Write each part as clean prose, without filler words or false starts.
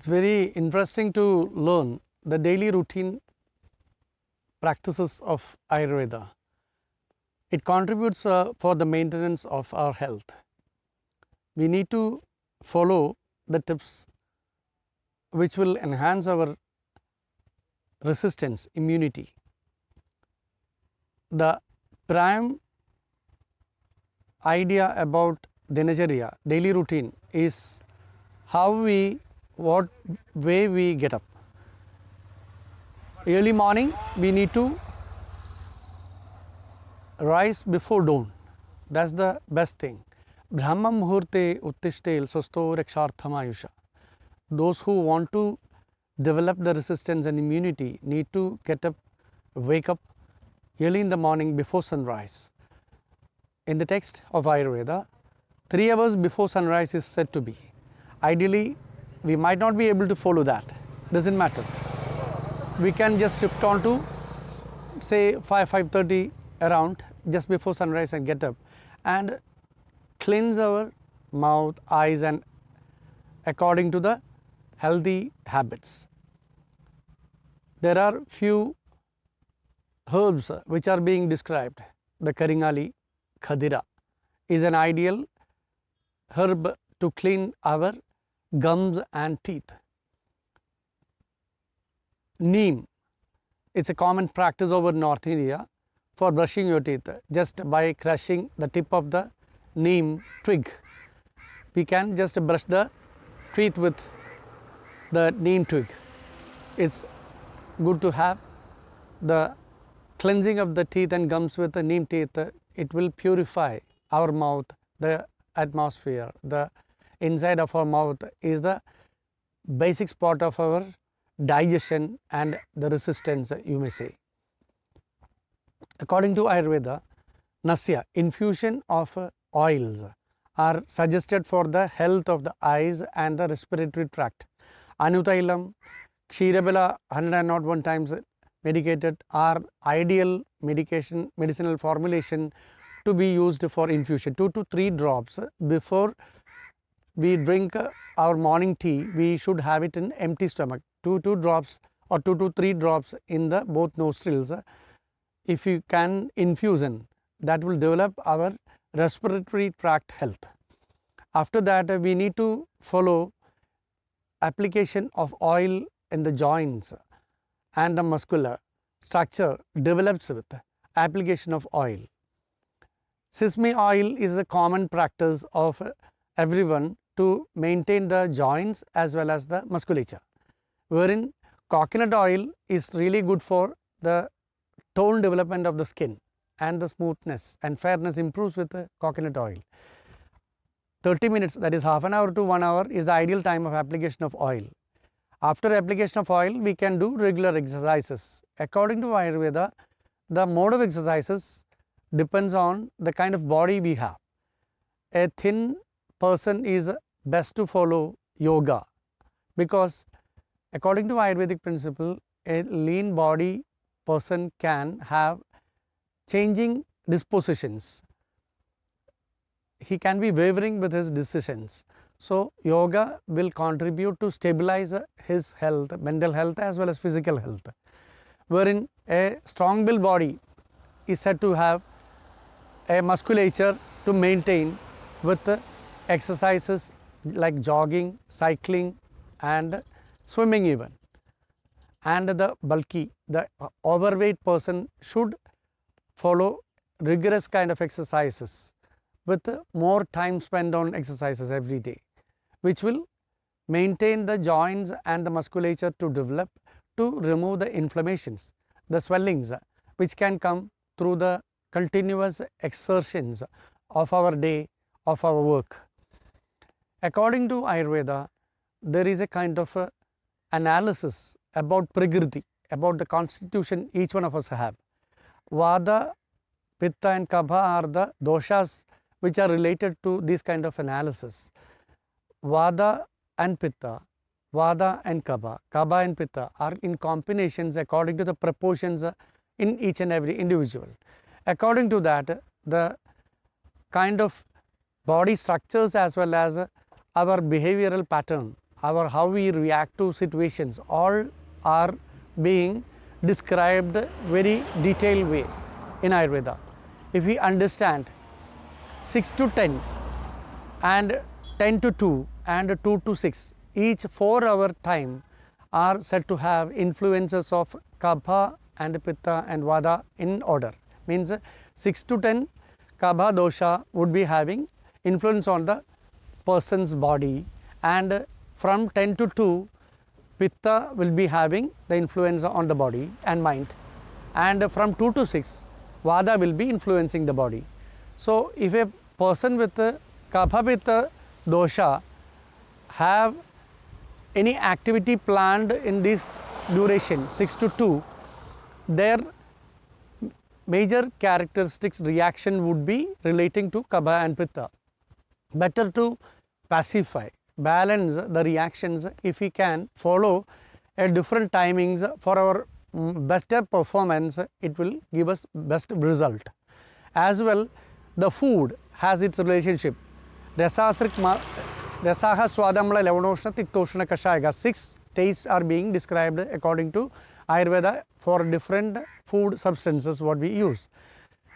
very interesting to learn the daily routine practices of Ayurveda. It contributes for the maintenance of our health. We need to follow the tips which will enhance our resistance, immunity. The prime idea about Dinacharya, daily routine, is what way we get up. Early morning, we need to rise before dawn. That's the best thing. Brahma muhurte uttishte swasto raksharthamayusha. Those who want to develop the resistance and immunity need to get up, wake up early in the morning before sunrise. In the text of Ayurveda, 3 hours before sunrise is said to be. Ideally, we might not be able to follow that. Doesn't matter. We can just shift on to say 5:30 around just before sunrise and get up and cleanse our mouth, eyes, and according to the healthy habits. There are few herbs which are being described. The Karingali Khadira is an ideal herb to clean our gums and teeth. Neem, it's a common practice over North India for brushing your teeth. Just by crushing the tip of the neem twig, we can just brush the teeth with the neem twig. It's good to have the cleansing of the teeth and gums with the neem teeth. It will purify our mouth, the atmosphere. The inside of our mouth is the basic spot of our digestion and the resistance, you may say. According to Ayurveda, Nasya, infusion of oils are suggested for the health of the eyes and the respiratory tract. Anutailam, Kshirabala 101 times medicated are ideal medicinal formulation to be used for infusion. 2 to 3 drops before we drink our morning tea, we should have it in empty stomach. 2 drops or 2 to 3 drops in the both nostrils. If you can infusion, that will develop our respiratory tract health. After that, we need to follow application of oil in the joints, and the muscular structure develops with application of oil. Sesame oil is a common practice of everyone to maintain the joints as well as the musculature, wherein coconut oil is really good for the tone development of the skin, and the smoothness and fairness improves with the coconut oil. 30 minutes, that is half an hour to 1 hour, is the ideal time of application of oil. After application of oil, we can do regular exercises. According to Ayurveda, the mode of exercises depends on the kind of body we have. A thin person is best to follow yoga, because according to Ayurvedic principle, a lean body person can have changing dispositions. He can be wavering with his decisions. So, yoga will contribute to stabilize his health, mental health as well as physical health, wherein a strong-built body is said to have a musculature to maintain with exercises like jogging, cycling and swimming even. And the bulky, the overweight person should follow rigorous kind of exercises with more time spent on exercises every day, which will maintain the joints and the musculature to develop, to remove the inflammations, the swellings which can come through the continuous exertions of our day, of our work. According to Ayurveda, there is a kind of analysis about Prakriti, about the constitution each one of us have. Vada, Pitta and Kapha are the doshas which are related to this kind of analysis. Vada and Pitta, Vada and Kapha, Kapha and Pitta are in combinations according to the proportions in each and every individual. According to that, the kind of body structures as well as our behavioral pattern how we react to situations, all are being described very detailed way in Ayurveda. If we understand 6 to 10 and 10 to 2 and 2 to 6, each 4-hour time are said to have influences of Kapha and Pitta and Vata in order. Means 6 to 10 Kapha dosha would be having influence on the person's body, and from 10 to 2 Pitta will be having the influence on the body and mind, and from 2 to 6 Vata will be influencing the body. So if a person with Kapha Pitta dosha have any activity planned in this duration 6 to 2, their major characteristics reaction would be relating to Kapha and Pitta. Better to pacify, balance the reactions if we can follow a different timings for our better performance, it will give us best result. As well, the food has its relationship. Rasaha Swadamla Levonoshna Tiktoshna Kashaya. 6 tastes are being described according to Ayurveda for different food substances what we use.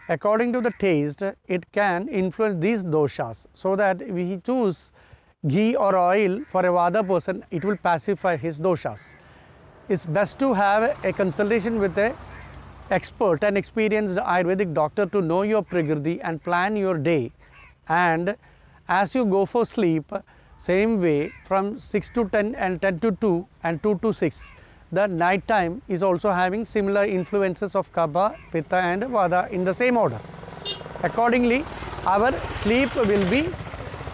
According to the taste, it can influence these doshas, so that if we choose ghee or oil for a Vata person, it will pacify his doshas. It's best to have a consultation with an expert and experienced Ayurvedic doctor to know your Prakriti and plan your day. And as you go for sleep, same way from 6 to 10 and 10 to 2 and 2 to 6, the night time is also having similar influences of Kapha, Pitta and Vata in the same order. Accordingly, our sleep will be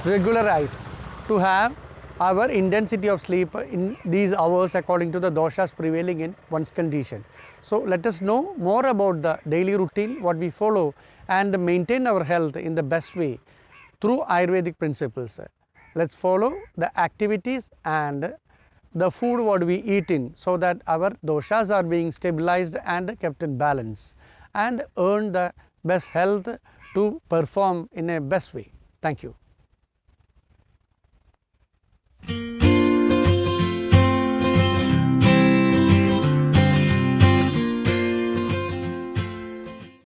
regularized to have our intensity of sleep in these hours according to the doshas prevailing in one's condition. So let us know more about the daily routine, what we follow, and maintain our health in the best way through Ayurvedic principles. Let's follow the activities and the food what we eat in, so that our doshas are being stabilized and kept in balance, and earn the best health to perform in a best way. Thank you.